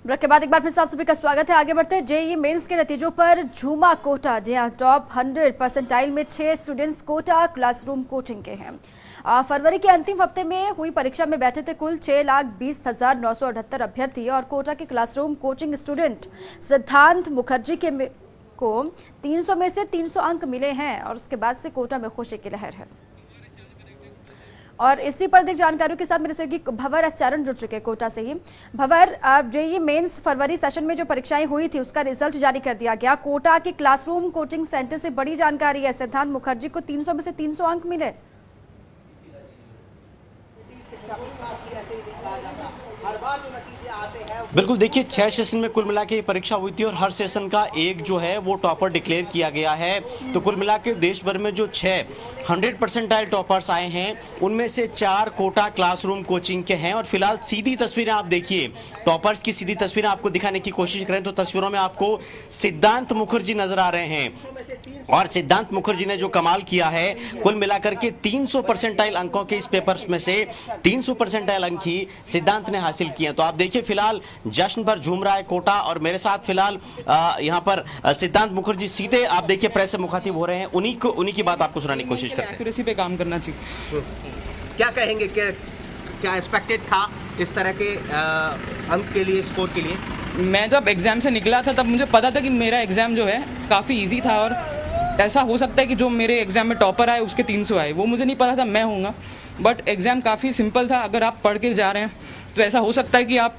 Break के बाद एक बार फिर से आप सभी का स्वागत है। आगे बढ़ते हैं। जेईई मेंस के नतीजों पर झूमा कोटा। जी हाँ, टॉप 100 परसेंटाइल में 6 स्टूडेंट्स कोटा क्लासरूम कोचिंग के हैं। फरवरी के अंतिम हफ्ते में हुई परीक्षा में बैठे थे कुल 6,20,978 अभ्यर्थी और कोटा के क्लासरूम कोचिंग स्टूडेंट सिद्धांत मुखर्जी को 300 में से 300 अंक मिले हैं और उसके बाद से कोटा में खुशी की लहर है। और इसी पर अधिक जानकारियों के साथ मेरे सहयोगी भंवर एस चारण जुड़ चुके हैं कोटा से ही। भंवर, जेईई मेंस फरवरी सेशन में जो परीक्षाएं हुई थी उसका रिजल्ट जारी कर दिया गया। कोटा के क्लासरूम कोचिंग सेंटर से बड़ी जानकारी है, सिद्धांत मुखर्जी को 300 में से 300 अंक मिले। बिल्कुल, देखिए 6 सेशन में कुल मिला के ये परीक्षा हुई थी और हर सेशन का एक जो है वो टॉपर डिक्लेयर किया गया है। तो कुल मिला के देश भर में जो 6 100 परसेंटाइल टॉपर्स आए हैं उनमें से 4 कोटा क्लासरूम कोचिंग के हैं। और फिलहाल सीधी तस्वीरें आप देखिए, टॉपर्स की सीधी तस्वीरें आपको दिखाने की कोशिश करें तो तस्वीरों में आपको सिद्धांत मुखर्जी नजर आ रहे हैं। और सिद्धांत मुखर्जी ने जो कमाल किया है, कुल मिलाकर के 300 परसेंटाइल अंकों के इस पेपर्स में से 300 परसेंटाइल अंक ही सिद्धांत ने हासिल किए। तो आप देखिए फिलहाल जश्न पर झूम रहा है कोटा और मेरे साथ फिलहाल यहाँ पर सिद्धांत मुखर्जी सीधे आप देखिए प्रेस से मुखातिब हो रहे हैं। उन्हीं की बात आपको सुनाने की कोशिश करते हैं। एक्यूरेसी पे काम करना चाहिए। क्या कहेंगे, क्या एक्सपेक्टेड था इस तरह के अंक के लिए, स्कोर के लिए? मैं जब एग्जाम से निकला था तब मुझे पता था कि मेरा एग्जाम जो है काफ़ी इजी था और ऐसा हो सकता है कि जो मेरे एग्जाम में टॉपर आए उसके 300 आए। वो मुझे नहीं पता था मैं होऊंगा, बट एग्जाम काफ़ी सिंपल था। अगर आप पढ़ के जा रहे हैं तो ऐसा हो सकता है कि आप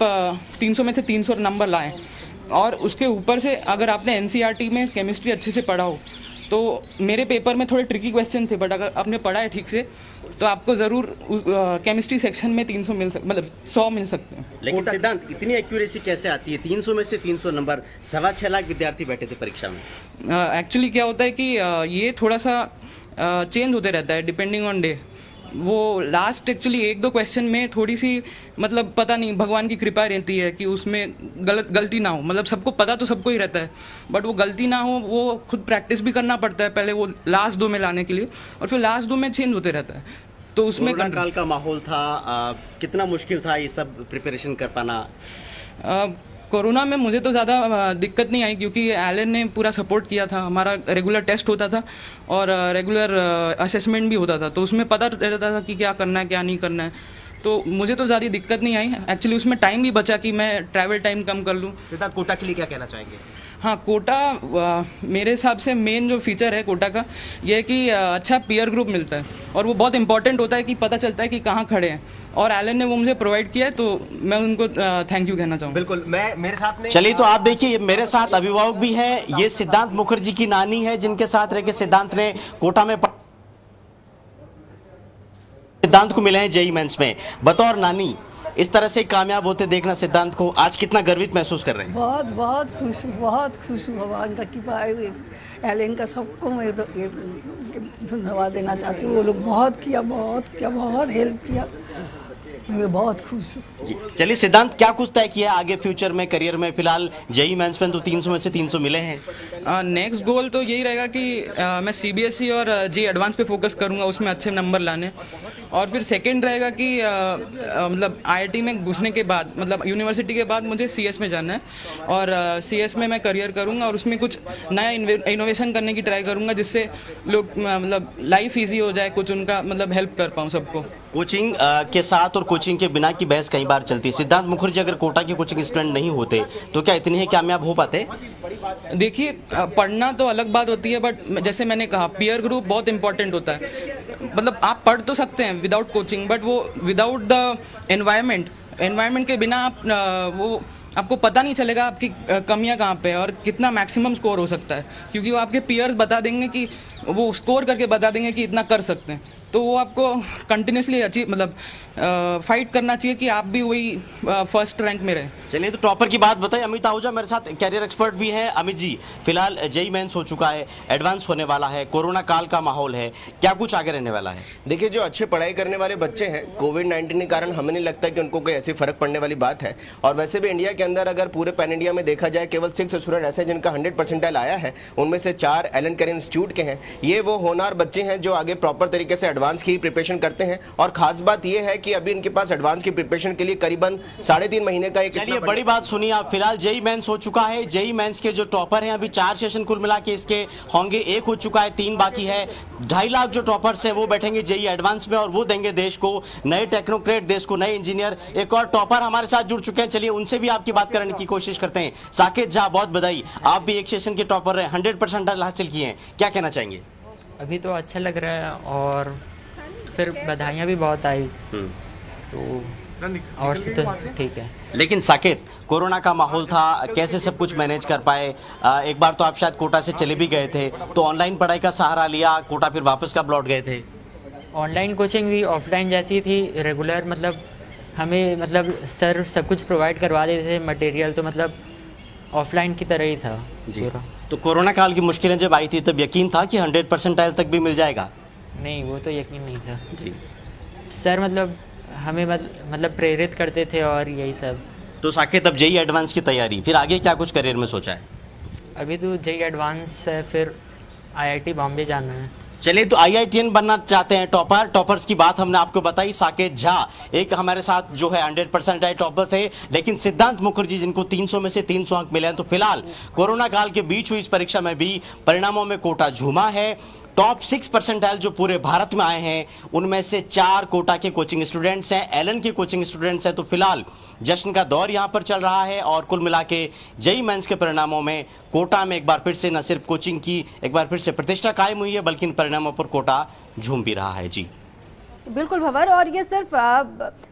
300 में से 300 नंबर लाएं। और उसके ऊपर से अगर आपने एनसीईआरटी में केमिस्ट्री अच्छे से पढ़ा हो तो मेरे पेपर में थोड़े ट्रिकी क्वेश्चन थे, बट अगर आपने पढ़ा है ठीक से तो आपको ज़रूर केमिस्ट्री सेक्शन में 300 मतलब 100 मिल सकते हैं। लेकिन सिद्धांत, इतनी एक्यूरेसी कैसे आती है? 300 में से 300 नंबर, 6.25 लाख विद्यार्थी बैठे थे परीक्षा में। एक्चुअली क्या होता है कि ये थोड़ा सा चेंज होते रहता है डिपेंडिंग ऑन डे। वो लास्ट एक्चुअली 1-2 क्वेश्चन में थोड़ी सी मतलब पता नहीं, भगवान की कृपा रहती है कि उसमें गलती ना हो। मतलब सबको पता तो सबको ही रहता है, बट वो गलती ना हो वो खुद प्रैक्टिस भी करना पड़ता है पहले वो लास्ट 2 में लाने के लिए, और फिर लास्ट 2 में चेंज होते रहता है। तो उसमें कोरोना काल का माहौल था, कितना मुश्किल था ये सब प्रिपरेशन कर पाना? कोरोना में मुझे तो ज़्यादा दिक्कत नहीं आई क्योंकि एलन ने पूरा सपोर्ट किया था। हमारा रेगुलर टेस्ट होता था और रेगुलर असेसमेंट भी होता था, तो उसमें पता रहता था कि क्या करना है क्या नहीं करना है। तो मुझे तो ज़्यादा दिक्कत नहीं आई। एक्चुअली उसमें टाइम भी बचा कि मैं ट्रैवल टाइम कम कर लूँ। सिद्धांत, कोटा के लिए क्या कहना चाहेंगे? हाँ, कोटा मेरे हिसाब से मेन जो फीचर है कोटा का ये है कि अच्छा पीयर ग्रुप मिलता है और वो बहुत इंपॉर्टेंट होता है कि पता चलता है कि कहाँ खड़े हैं, और एलन ने वो मुझे प्रोवाइड किया है, तो मैं उनको थैंक यू कहना चाहूँगा। बिल्कुल, मैं मेरे साथ में चलिए तो आप देखिए मेरे साथ अभिभावक भी हैं। ये सिद्धांत मुखर्जी की नानी है जिनके साथ रह के सिद्धांत ने कोटा में सिद्धांत को मिले हैं जेईई मेंस में। बतौर नानी इस तरह से कामयाब होते देखना सिद्धांत को आज कितना गर्वित महसूस कर रहे हैं? बहुत खुश हूँ। भगवान का कृपा है, एलन का सबको मैं धन्यवाद देना चाहती हूँ। वो लोग बहुत हेल्प किया। मैं बहुत खुश हूँ। चलिए सिद्धांत, क्या कुछ तय किया आगे फ्यूचर में, करियर में? फिलहाल जेईई मेंस में तो 300 में से 300 मिले हैं। नेक्स्ट गोल तो यही रहेगा कि मैं सीबीएसई और जेईई एडवांस पे फोकस करूंगा, उसमें अच्छे नंबर लाने। और फिर सेकंड रहेगा कि मतलब आईआईटी में घुसने के बाद, मतलब यूनिवर्सिटी के बाद मुझे सीएस में जाना है और सीएस में मैं करियर करूंगा और उसमें कुछ नया इनोवेशन करने की ट्राई करूंगा जिससे लोग मतलब लाइफ ईजी हो जाए, कुछ उनका मतलब हेल्प कर पाऊँ सबको। कोचिंग के साथ और कोचिंग के बिना की बहस कई बार चलती है। सिद्धांत मुखर्जी अगर कोटा के कोचिंग स्टूडेंट नहीं होते तो क्या इतने ही कामयाब हो पाते? देखिए, पढ़ना तो अलग बात होती है, बट जैसे मैंने कहा पीयर ग्रुप बहुत इंपॉर्टेंट होता है। मतलब आप पढ़ तो सकते हैं विदाउट कोचिंग, बट वो विदाउट द एनवायरनमेंट के बिना आप वो आपको पता नहीं चलेगा आपकी कमियां कहाँ पे और कितना मैक्सिमम स्कोर हो सकता है, क्योंकि वो आपके पीयर्स बता देंगे कि वो स्कोर करके बता देंगे कि इतना कर सकते हैं। तो वो आपको कंटिन्यूसली मतलब फाइट करना चाहिए कि आप भी वही फर्स्ट रैंक में रहे। चलिए तो टॉपर की बात बताइए। अमित आहूजा मेरे साथ कैरियर एक्सपर्ट भी है। अमित जी, फिलहाल जेईई मेंस हो चुका है, एडवांस होने वाला है, कोरोना काल का माहौल है, क्या कुछ आगे रहने वाला है? देखिए, जो अच्छे पढ़ाई करने वाले बच्चे हैं, कोविड-19 के कारण हमें नहीं लगता कि उनको कोई ऐसी फर्क पड़ने वाली बात है। और वैसे भी इंडिया के अंदर अगर पूरे पैन इंडिया में देखा जाए केवल 6 स्टूडेंट ऐसे जिनका 100 परसेंटाइल आया है, उनमें से 4 एलन केयर इंस्टीट्यूट के हैं। ये वो होनहार बच्चे हैं जो आगे प्रॉपर तरीके से एडवांस की प्रिपरेशन करते हैं। और खास बात यह है कि अभी इनके पास एडवांस की प्रिपरेशन के लिए करीबन 3.5 महीने का एक चलिए बड़ी बात सुनिए आप। फिलहाल जेई मेंस हो चुका है। जेई मेंस के जो टॉपर हैं अभी 4 सेशन कुल मिला के इसके होंगे, 1 हो चुका है, 3 बाकी है। 2.5 लाख जो टॉपर्स हैं वो बैठेंगे जेई एडवांस में और वो देंगे देश को नए टेक्नोक्रेट, देश को नए इंजीनियर। एक और टॉपर हमारे साथ जुड़ चुके हैं, चलिए उनसे भी आपकी बात करने की कोशिश करते हैं। साकेत झा, बहुत बधाई, आप भी एक सेशन के टॉपर हैं, 100% हासिल किए हैं, क्या कहना चाहेंगे? अभी तो अच्छा लग रहा है और फिर बधाइयाँ भी बहुत आई तो और से तो ठीक है। लेकिन साकेत, कोरोना का माहौल था, कैसे सब कुछ मैनेज कर पाए? एक बार तो आप शायद कोटा से चले भी गए थे, तो ऑनलाइन पढ़ाई का सहारा लिया, कोटा फिर वापस कब लौट गए थे? ऑनलाइन कोचिंग भी ऑफलाइन जैसी थी, रेगुलर मतलब हमें मतलब सर सब कुछ प्रोवाइड करवा देते थे मटेरियल, तो मतलब ऑफलाइन की तरह ही था जी। पूरा। तो कोरोना काल की मुश्किलें जब आई थी तब यकीन था कि 100% तक भी मिल जाएगा? नहीं, वो तो यकीन नहीं था जी। सर, मतलब हमें मतलब प्रेरित करते थे और यही सब। तो साकेत, अब जेई एडवांस की तैयारी, फिर आगे क्या कुछ करियर में सोचा है? अभी तो जेई एडवांस है, फिर IIT बॉम्बे जाना है। चलिए, तो IITian बनना चाहते हैं टॉपर्स की बात हमने आपको बताई। साकेत झा एक हमारे साथ जो है 100% टॉपर थे, लेकिन सिद्धांत मुखर्जी जिनको 300 में से 300 अंक मिले हैं। तो फिलहाल कोरोना काल के बीच हुई इस परीक्षा में भी परिणामों में कोटा झूमा है। टॉप 6% जो पूरे भारत में आए हैं उनमें से 4 कोटा के कोचिंग स्टूडेंट्स हैं, एलन के कोचिंग स्टूडेंट्स हैं। तो फिलहाल जश्न का दौर यहां पर चल रहा है और कुल मिला के जेई मेंस के परिणामों में कोटा में एक बार फिर से न सिर्फ कोचिंग की एक बार फिर से प्रतिष्ठा कायम हुई है, बल्कि इन परिणामों पर कोटा झूम भी रहा है। जी बिल्कुल भंवर, और ये सिर्फ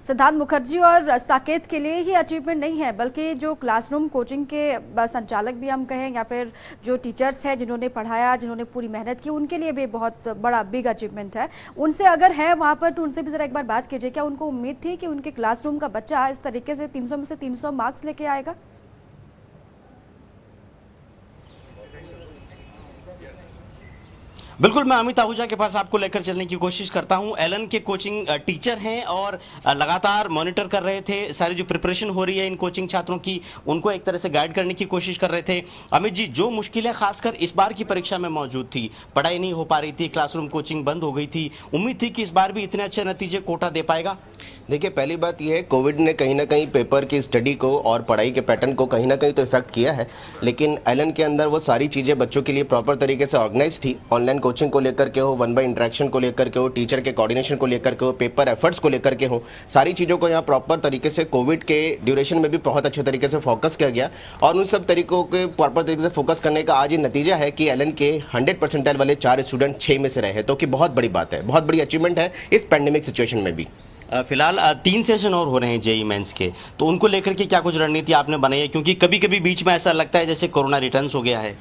सिद्धांत मुखर्जी और साकेत के लिए ही अचीवमेंट नहीं है, बल्कि जो क्लासरूम कोचिंग के संचालक भी हम कहें या फिर जो टीचर्स हैं जिन्होंने पढ़ाया, जिन्होंने पूरी मेहनत की, उनके लिए भी बहुत बड़ा बिग अचीवमेंट है। उनसे अगर है वहाँ पर तो उनसे भी ज़रा एक बार बात कीजिए, क्या उनको उम्मीद थी कि उनके क्लासरूम का बच्चा इस तरीके से 300 में से 300 मार्क्स लेके आएगा? बिल्कुल, मैं अमित आहूजा के पास आपको लेकर चलने की कोशिश करता हूं। एलन के कोचिंग टीचर हैं और लगातार मॉनिटर कर रहे थे सारी जो प्रिपरेशन हो रही है इन कोचिंग छात्रों की, उनको एक तरह से गाइड करने की कोशिश कर रहे थे। अमित जी, जो मुश्किलें खासकर इस बार की परीक्षा में मौजूद थी, पढ़ाई नहीं हो पा रही थी, क्लासरूम कोचिंग बंद हो गई थी, उम्मीद थी कि इस बार भी इतने अच्छे नतीजे कोटा दे पाएगा? देखिए, पहली बात यह है कोविड ने कहीं ना कहीं पेपर की स्टडी को और पढ़ाई के पैटर्न को कहीं ना कहीं तो इफेक्ट किया है, लेकिन एलन के अंदर वो सारी चीज़ें बच्चों के लिए प्रॉपर तरीके से ऑर्गेनाइज थी। ऑनलाइन कोचिंग को लेकर के हो, 1-by इंटरेक्शन को लेकर के हो, टीचर के कोऑर्डिनेशन को लेकर के हो, पेपर एफर्ट्स को लेकर के हो, सारी चीज़ों को यहाँ प्रॉपर तरीके से कोविड के ड्यूरेशन में भी बहुत अच्छे तरीके से फोकस किया गया और उन सब तरीकों के प्रॉपर तरीके से फोकस करने का आज ये नतीजा है कि एलन के 100% वाले 4 स्टूडेंट 6 में से रहे, तो कि बहुत बड़ी बात है, बहुत बड़ी अचीवमेंट है इस पैंडेमिक सिचुएशन में भी। फिलहाल 3 सेशन और हो रहे हैं जेई मेंस के, तो उनको लेकर के क्या कुछ रणनीति आपने बनाई है? क्योंकि कभी कभी बीच में ऐसा लगता है जैसे कोरोना रिटर्न्स हो गया है।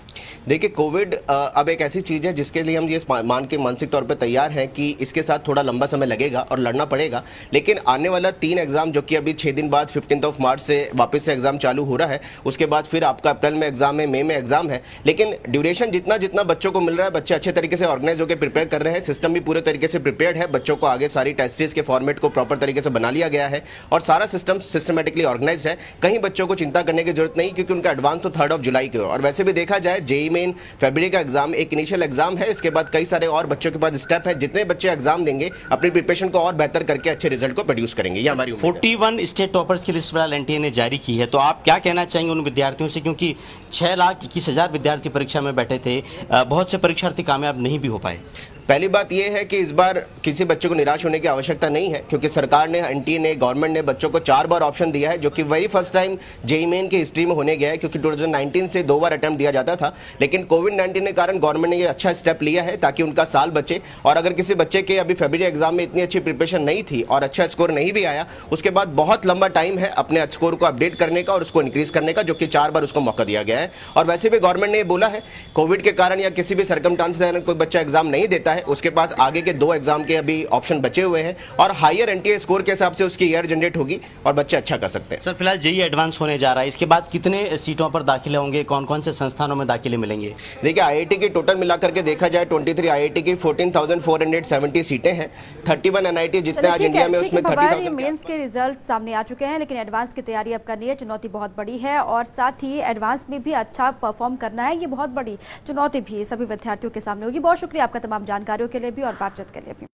देखिए, कोविड अब एक ऐसी चीज़ है जिसके लिए हम ये मान के मानसिक तौर पे तैयार हैं कि इसके साथ थोड़ा लंबा समय लगेगा और लड़ना पड़ेगा, लेकिन आने वाला 3 एग्जाम जो कि अभी 6 दिन बाद 15 मार्च से वापस से एग्जाम चालू हो रहा है, उसके बाद फिर आपका अप्रैल में एग्जाम है, मई में एग्जाम है, लेकिन ड्यूरेशन जितना जितना बच्चों को मिल रहा है, बच्चे अच्छे तरीके से ऑर्गेनाइज होकर प्रिपेयर कर रहे हैं, सिस्टम भी पूरे तरीके से प्रिपेयर्ड है, बच्चों को आगे सारी टेस्ट सीरीज के फॉर्मेट को प्रॉपर तरीके से बना लिया गया है और सारा सिस्टम सिस्टमेटिकली ऑर्गेनाइज है। कहीं बच्चों को चिंता करने की जरूरत नहीं, क्योंकि उनका एडवांस तो 3 जुलाई को है और वैसे भी देखा जाए जेई मेन फरवरी का एग्जाम एक इनिशियल एग्जाम है, इसके बाद कई सारे और बच्चों के पास स्टेप है, जितने बच्चे एग्जाम देंगे अपनी प्रिपरेशन को और बेहतर करके अच्छे रिजल्ट को प्रोड्यूस करेंगे। ये हमारी 41 स्टेट टॉपर्स की लिस्ट फिलहाल एनटीए ने जारी की है, तो आप क्या कहना चाहेंगे उन विद्यार्थियों से? क्योंकि 6,21,000 विद्यार्थी परीक्षा में बैठे थे, बहुत से परीक्षार्थी कामयाब नहीं भी हो पाए। पहली बात यह है कि इस बार किसी बच्चे को निराश होने की आवश्यकता नहीं है, क्योंकि सरकार ने, एनटीए ने, गवर्नमेंट ने बच्चों को 4 बार ऑप्शन दिया है, जो कि very first time JEE main की हिस्ट्री में होने गया है, क्योंकि 2019 से 2 बार अटेम्प्ट दिया जाता था, लेकिन कोविड-19 के कारण गवर्नमेंट ने ये अच्छा स्टेप लिया है ताकि उनका साल बचे। और अगर किसी बच्चे के अभी फरवरी एग्जाम में इतनी अच्छी प्रिपरेशन नहीं थी और अच्छा स्कोर नहीं भी आया, उसके बाद बहुत लंबा टाइम है अपने स्कोर को अपडेट करने का और उसको इंक्रीज करने का, जो कि 4 बार उसको मौका दिया गया है। और वैसे भी गवर्नमेंट ने बोला है कोविड के कारण या किसी भी सर्कमस्टांस के कारण कोई बच्चा एग्जाम नहीं देता है, उसके पास आगे के 2 एग्जाम के अभी ऑप्शन बचे हुए हैं और हायर एनटीए स्कोर के हिसाब से उसकी ईयर जनरेट होगी और बच्चे अच्छा कर सकते हैं। सर, फिलहाल जेईई एडवांस होने जा रहा है, इसके बाद कितने सीटों पर दाखिले होंगे, कौन कौन से संस्थानों में दाखिले मिलेंगे? देखिए, आईआईटी की टोटल मिलाकर के देखा जाए 23 आईआईटी की 14,470 सीटें हैं, 31 एनआईटी जितने आज इंडिया में उसमें 30,000। मेंस के रिजल्ट सामने आ चुके हैं, लेकिन एडवांस की तैयारी अब करनी है, चुनौती बहुत बड़ी है और साथ ही एडवांस में भी अच्छा परफॉर्म करना है, ये बहुत बड़ी चुनौती भी सभी विद्यार्थियों के सामने होगी। बहुत शुक्रिया आपका तमाम जानकारियों के लिए भी और बातचीत के लिए भी।